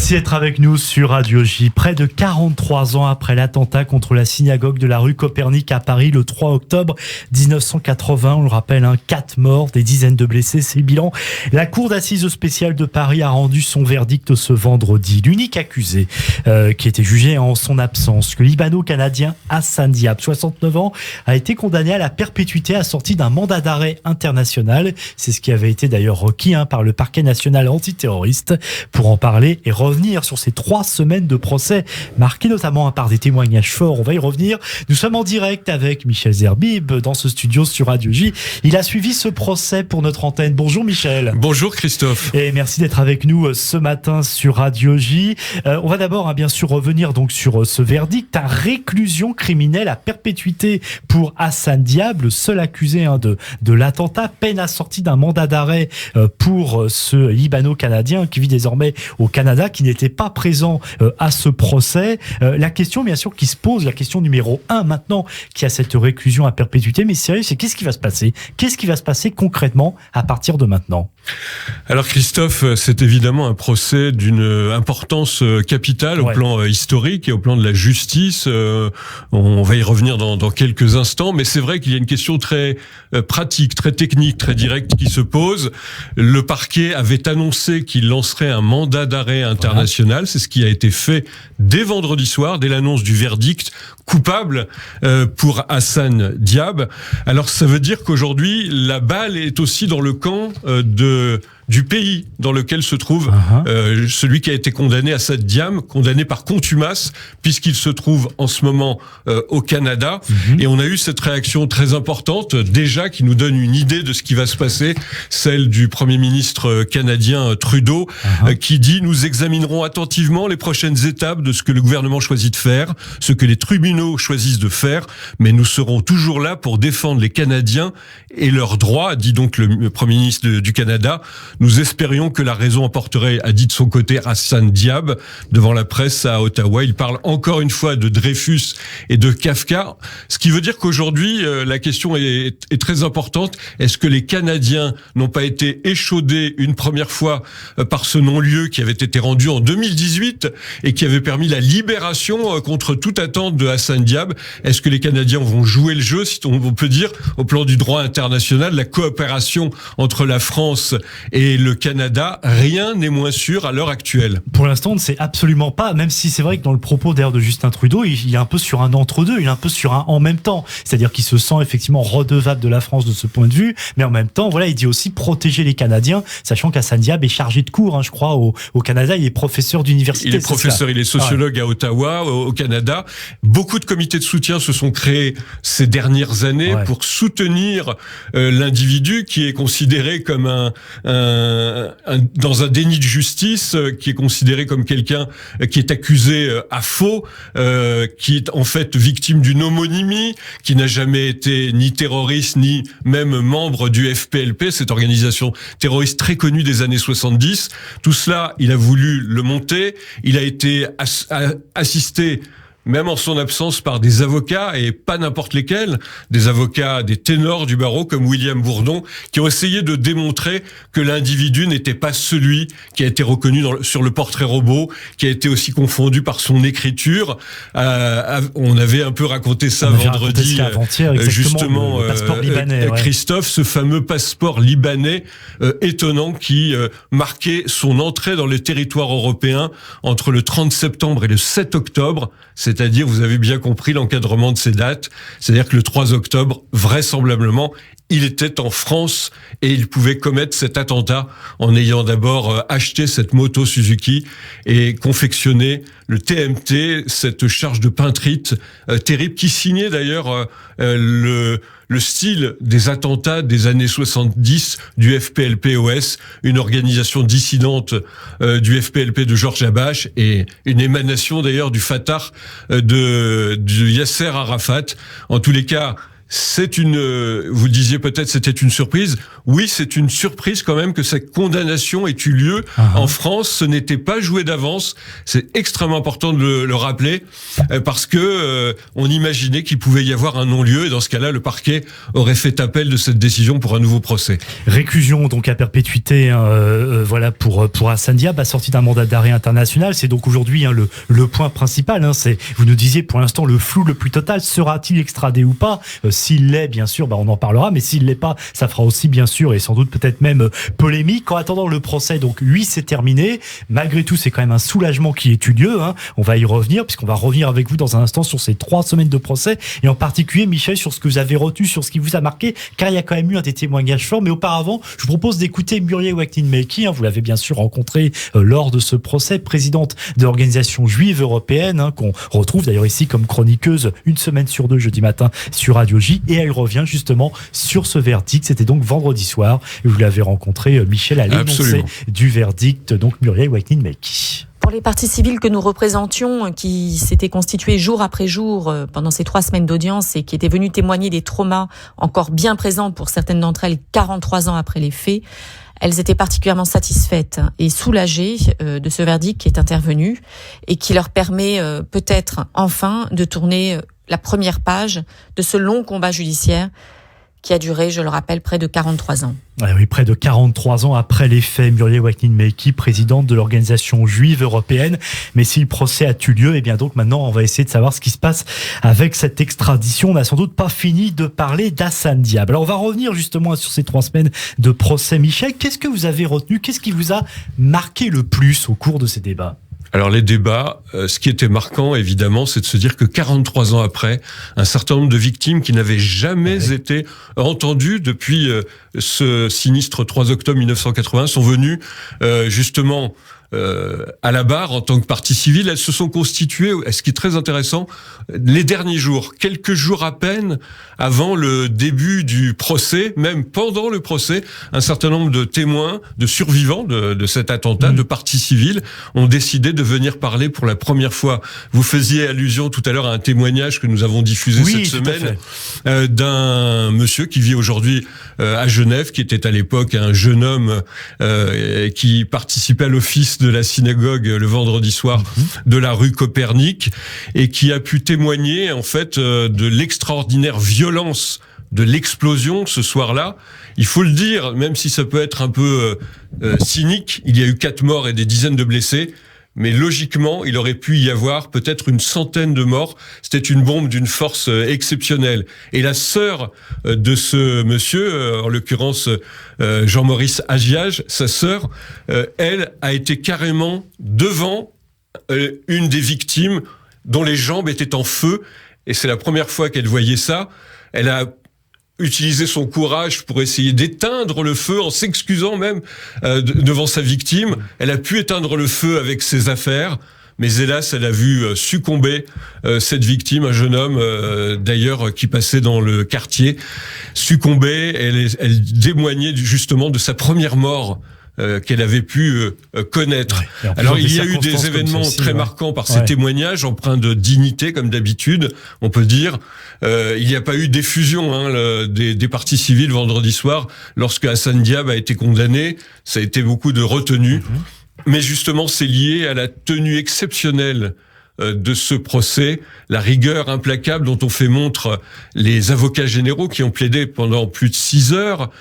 Merci d'être avec nous sur Radio J. Près de 43 ans après l'attentat contre la synagogue de la rue Copernic à Paris le 3 octobre 1980, on le rappelle, 4 morts, des dizaines de blessés, c'est le bilan. La Cour d'assises spéciale de Paris a rendu son verdict ce vendredi. L'unique accusé qui était jugé en son absence, le Libano-Canadien Hassan Diab, 69 ans, a été condamné à la perpétuité assorti d'un mandat d'arrêt international. C'est ce qui avait été d'ailleurs requis par le parquet national antiterroriste. Pour en parler et revenir sur ces 3 semaines de procès, marquées notamment par des témoignages forts, on va y revenir. Nous sommes en direct avec Michel Zerbib dans ce studio sur Radio J. Il a suivi ce procès pour notre antenne. Bonjour Michel. Bonjour Christophe. Et merci d'être avec nous ce matin sur Radio J. On va d'abord bien sûr revenir donc sur ce verdict, réclusion criminelle à perpétuité pour Hassan Diab, le seul accusé de l'attentat, peine assortie d'un mandat d'arrêt pour ce Libano-Canadien qui vit désormais au Canada, qui n'était pas présent à ce procès. La question bien sûr qui se pose, la question numéro 1 maintenant, qui a cette réclusion à perpétuité, mais sérieux, c'est qu'est-ce qui va se passer ? Qu'est-ce qui va se passer concrètement à partir de maintenant ? Alors Christophe, c'est évidemment un procès d'une importance capitale au plan historique et au plan de la justice. On va y revenir dans quelques instants, mais c'est vrai qu'il y a une question très pratique, très technique, très directe qui se pose. Le parquet avait annoncé qu'il lancerait un mandat d'arrêt international. C'est ce qui a été fait dès vendredi soir, dès l'annonce du verdict coupable pour Hassan Diab. Alors ça veut dire qu'aujourd'hui, la balle est aussi dans le camp du pays dans lequel se trouve celui qui a été condamné, Hassan Diab, condamné par contumace, puisqu'il se trouve en ce moment au Canada. Et on a eu cette réaction très importante, déjà, qui nous donne une idée de ce qui va se passer, celle du Premier ministre canadien Trudeau, qui dit « Nous examinerons attentivement les prochaines étapes de ce que le gouvernement choisit de faire, ce que les tribunaux choisissent de faire, mais nous serons toujours là pour défendre les Canadiens et leurs droits », dit donc le Premier ministre du Canada. Nous espérions que la raison emporterait, a dit de son côté Hassan Diab, devant la presse à Ottawa. Il parle encore une fois de Dreyfus et de Kafka, ce qui veut dire qu'aujourd'hui, la question est très importante. Est-ce que les Canadiens n'ont pas été échaudés une première fois par ce non-lieu qui avait été rendu en 2018 et qui avait permis la libération contre toute attente de Hassan Diab? Est-ce que les Canadiens vont jouer le jeu, si on peut dire, au plan du droit international, la coopération entre la France et le Canada? Rien n'est moins sûr à l'heure actuelle. Pour l'instant, on ne sait absolument pas, même si c'est vrai que dans le propos d'ailleurs de Justin Trudeau, il est un peu sur un entre-deux, il est un peu sur un en même temps. C'est-à-dire qu'il se sent effectivement redevable de la France de ce point de vue, mais en même temps, il dit aussi protéger les Canadiens, sachant qu'Hassan Diab est chargé de cours, je crois, au Canada, il est professeur d'université. Il est professeur, il est sociologue à Ottawa, au Canada. Beaucoup de comités de soutien se sont créés ces dernières années pour soutenir l'individu qui est considéré comme dans un déni de justice, qui est considéré comme quelqu'un qui est accusé à faux, qui est en fait victime d'une homonymie, qui n'a jamais été ni terroriste, ni même membre du FPLP, cette organisation terroriste très connue des années 70. Tout cela, il a voulu le monter. Il a été assisté, même en son absence, par des avocats, et pas n'importe lesquels, des avocats, des ténors du barreau comme William Bourdon, qui ont essayé de démontrer que l'individu n'était pas celui qui a été reconnu sur le portrait robot, qui a été aussi confondu par son écriture. On avait un peu raconté ça vendredi, justement, le passeport libanais, Christophe, ce fameux passeport libanais étonnant qui marquait son entrée dans les territoires européens entre le 30 septembre et le 7 octobre. C'est-à-dire, vous avez bien compris l'encadrement de ces dates, c'est-à-dire que le 3 octobre, vraisemblablement, il était en France et il pouvait commettre cet attentat en ayant d'abord acheté cette moto Suzuki et confectionné le TMT, cette charge de peintrite terrible qui signait d'ailleurs le style des attentats des années 70 du FPLP-OS, une organisation dissidente du FPLP de Georges Habash et une émanation d'ailleurs du Fatah de Yasser Arafat. En tous les cas, vous disiez peut-être c'était une surprise. Oui, c'est une surprise quand même que cette condamnation ait eu lieu en France. Ce n'était pas joué d'avance. C'est extrêmement important de le rappeler parce que on imaginait qu'il pouvait y avoir un non-lieu et dans ce cas-là, le parquet aurait fait appel de cette décision pour un nouveau procès. Réclusion donc à perpétuité, voilà pour Hassane Diab, assorti d'un mandat d'arrêt international. C'est donc aujourd'hui le point principal. C'est, vous nous disiez pour l'instant le flou le plus total. Sera-t-il extradé ou pas? S'il l'est, bien sûr, on en parlera, mais s'il l'est pas, ça fera aussi, bien sûr, et sans doute peut-être même polémique. En attendant le procès, donc, lui, c'est terminé. Malgré tout, c'est quand même un soulagement qui ait eu lieu. On va y revenir, puisqu'on va revenir avec vous dans un instant sur ces 3 semaines de procès, et en particulier, Michel, sur ce que vous avez retenu, sur ce qui vous a marqué, car il y a quand même eu un des témoignages forts. Mais auparavant, je vous propose d'écouter Muriel Wadkine-Melki. Vous l'avez bien sûr rencontrée lors de ce procès, présidente de l'organisation juive européenne, qu'on retrouve d'ailleurs ici comme chroniqueuse une semaine sur 2, jeudi matin, sur Radio J, et elle revient justement sur ce verdict. C'était donc vendredi soir, et vous l'avez rencontré, Michel, à l'énoncé du verdict, donc Muriel Wadkine-Melki. Pour les parties civiles que nous représentions, qui s'étaient constituées jour après jour pendant ces 3 semaines d'audience et qui étaient venues témoigner des traumas encore bien présents pour certaines d'entre elles 43 ans après les faits, elles étaient particulièrement satisfaites et soulagées de ce verdict qui est intervenu et qui leur permet peut-être enfin de tourner la première page de ce long combat judiciaire qui a duré, je le rappelle, près de 43 ans. Oui, près de 43 ans après les faits, Muriel Wadkine-Melki, présidente de l'organisation juive européenne. Mais si le procès a eu lieu, et bien donc maintenant on va essayer de savoir ce qui se passe avec cette extradition. On n'a sans doute pas fini de parler d'Hassane Diab. Alors on va revenir justement sur ces 3 semaines de procès. Michel, qu'est-ce que vous avez retenu? Qu'est-ce qui vous a marqué le plus au cours de ces débats? Alors les débats, ce qui était marquant évidemment, c'est de se dire que 43 ans après, un certain nombre de victimes qui n'avaient jamais été entendues depuis ce sinistre 3 octobre 1980 sont venues justement à la barre en tant que partie civile. Elles se sont constituées, ce qui est très intéressant, les derniers jours, quelques jours à peine avant le début du procès, même pendant le procès, un certain nombre de témoins, de survivants de cet attentat, de parties civiles, ont décidé de venir parler pour la première fois. Vous faisiez allusion tout à l'heure à un témoignage que nous avons diffusé cette semaine d'un monsieur qui vit aujourd'hui à Genève, qui était à l'époque un jeune homme qui participait à l'office de la synagogue le vendredi soir de la rue Copernic et qui a pu témoigner en fait de l'extraordinaire violence de l'explosion ce soir-là. Il faut le dire, même si ça peut être un peu cynique, il y a eu 4 morts et des dizaines de blessés. Mais logiquement, il aurait pu y avoir peut-être une centaine de morts. C'était une bombe d'une force exceptionnelle. Et la sœur de ce monsieur, en l'occurrence Jean-Maurice Agiage, sa sœur, elle a été carrément devant une des victimes dont les jambes étaient en feu. Et c'est la première fois qu'elle voyait ça. Elle a utilisé son courage pour essayer d'éteindre le feu en s'excusant même devant sa victime. Elle a pu éteindre le feu avec ses affaires, mais hélas, elle a vu succomber cette victime, un jeune homme d'ailleurs qui passait dans le quartier, succomber. Elle témoignait justement de sa première mort qu'elle avait pu connaître. Ouais, alors il y a eu des événements très marquants par ces témoignages, empreints de dignité comme d'habitude, on peut dire. Il n'y a pas eu d'effusion des parties civiles vendredi soir lorsque Hassane Diab a été condamné. Ça a été beaucoup de retenue. Mais justement, c'est lié à la tenue exceptionnelle de ce procès, la rigueur implacable dont ont fait montre les avocats généraux qui ont plaidé pendant plus de 6 heures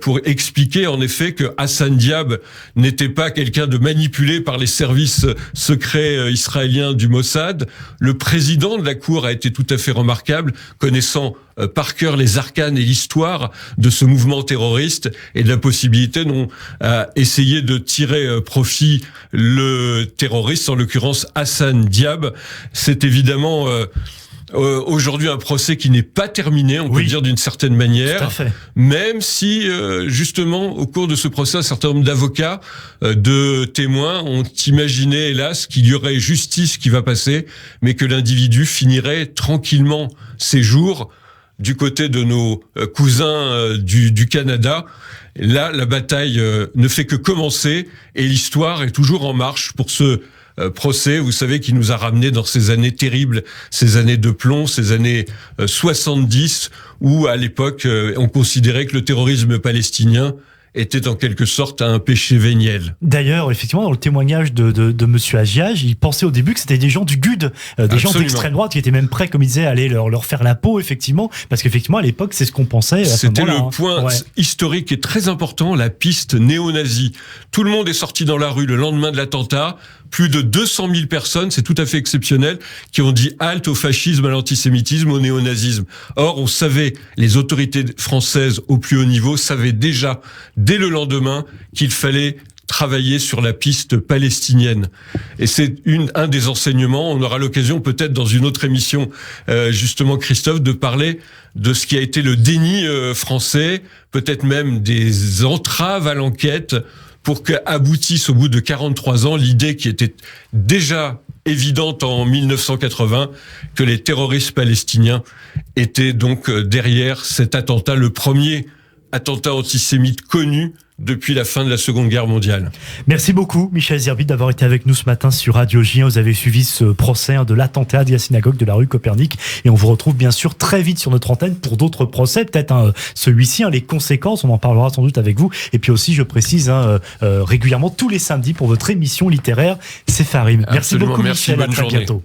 pour expliquer en effet que Hassane Diab n'était pas quelqu'un de manipulé par les services secrets israéliens du Mossad. Le président de la Cour a été tout à fait remarquable, connaissant par cœur les arcanes et l'histoire de ce mouvement terroriste et de la possibilité dont a essayé de tirer profit le terroriste, en l'occurrence Hassane Diab. C'est évidemment aujourd'hui un procès qui n'est pas terminé, on peut dire d'une certaine manière, même si justement au cours de ce procès un certain nombre d'avocats, de témoins ont imaginé hélas qu'il y aurait justice qui va passer, mais que l'individu finirait tranquillement ses jours du côté de nos cousins du Canada. Là, la bataille ne fait que commencer et l'histoire est toujours en marche pour ce procès, vous savez, qui nous a ramenés dans ces années terribles, ces années de plomb, ces années 70, où à l'époque, on considérait que le terrorisme palestinien était en quelque sorte un péché véniel. D'ailleurs, effectivement, dans le témoignage de Monsieur Agiage, il pensait au début que c'était des gens du GUD, des gens d'extrême droite qui étaient même prêts, comme il disait, à aller leur faire la peau, effectivement, parce qu'effectivement, à l'époque, c'est ce qu'on pensait. C'était le point historique et très important, la piste néo-nazie. Tout le monde est sorti dans la rue le lendemain de l'attentat. Plus de 200 000 personnes, c'est tout à fait exceptionnel, qui ont dit halte au fascisme, à l'antisémitisme, au néonazisme. Or, on savait, les autorités françaises au plus haut niveau savaient déjà, dès le lendemain, qu'il fallait travailler sur la piste palestinienne. Et c'est un des enseignements. On aura l'occasion peut-être dans une autre émission, justement, Christophe, de parler de ce qui a été le déni français, peut-être même des entraves à l'enquête, pour qu'aboutisse au bout de 43 ans l'idée qui était déjà évidente en 1980 que les terroristes palestiniens étaient donc derrière cet attentat, le premier attentat antisémite connu depuis la fin de la Seconde Guerre mondiale. Merci beaucoup, Michel Zirbit, d'avoir été avec nous ce matin sur Radio J. Vous avez suivi ce procès de l'attentat de la synagogue de la rue Copernic. Et on vous retrouve bien sûr très vite sur notre antenne pour d'autres procès, peut-être celui-ci, les conséquences, on en parlera sans doute avec vous. Et puis aussi, je précise, régulièrement tous les samedis pour votre émission littéraire, c'est Farim. Merci beaucoup, merci, Michel, à très journée. bientôt.